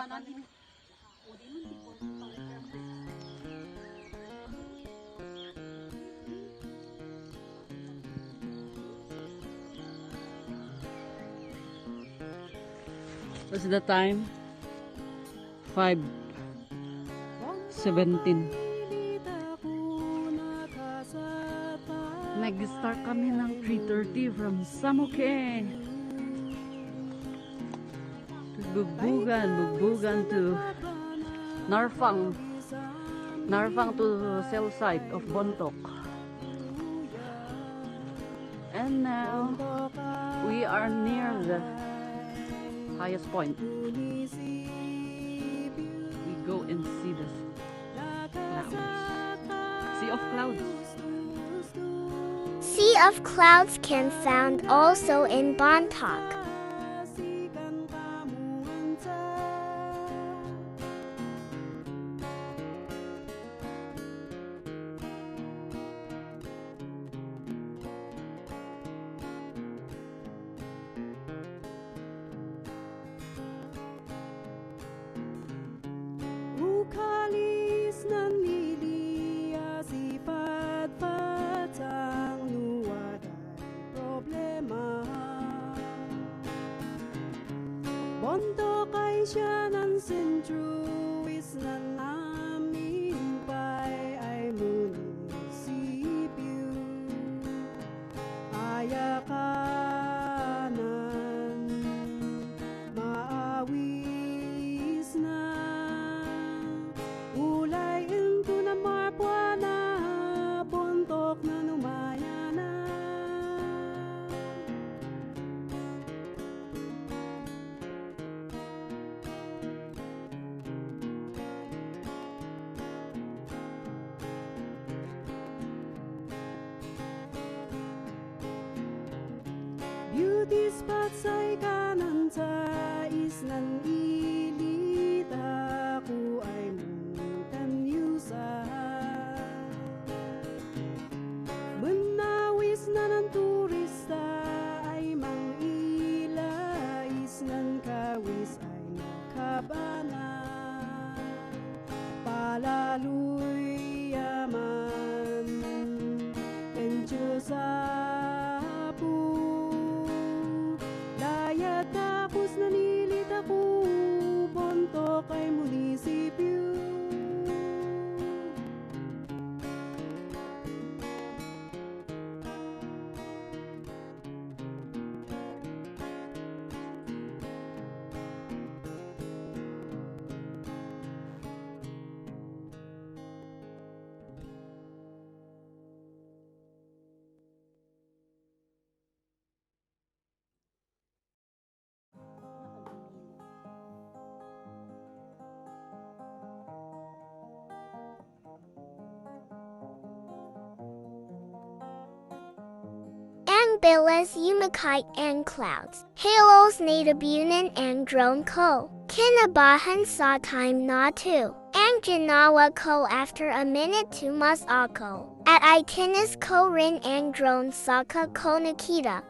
What's the time? 5:17. Nag-start kami ng 3:30 from Samuke to Bugbugan to Narfang to cell site of Bontok. And now we are near the highest point. We go and see the clouds. Sea of clouds. Sea of Clouds can found also in Bontok. Ukalis ng liliya sipad patang nuwaday problema. Bontok ay siya ng sentruis na namin pa'y ay munisipyo. Ayakanan, maawis na. Ulayin ko na marpwa na Bontok na numaya na. Beauty spots ay kanan sa islan ilita ko ay menawis na ng turista ay mangilais ng kawis ay nakabana. Palaloy yaman enjosapu layat tapos nanilit ako Bontok ay munisipyo. Billis Umakite and Clouds. Halos Natabunan and Drone Co. Kinabahan sa time na to. Ang Janawa ko after a minute to mas ako. At Itinis ko rin ang drone saka ko nakita.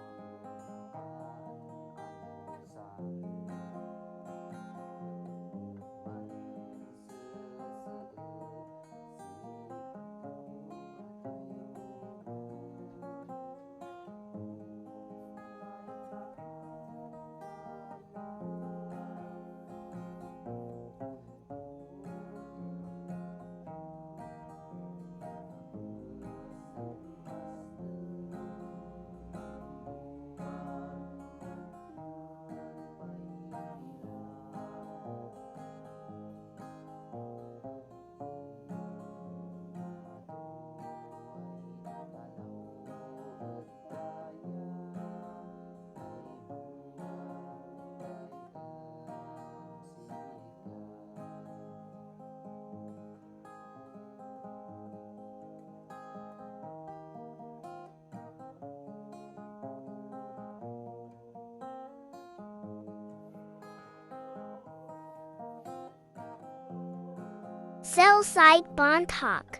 Cell site Bontok.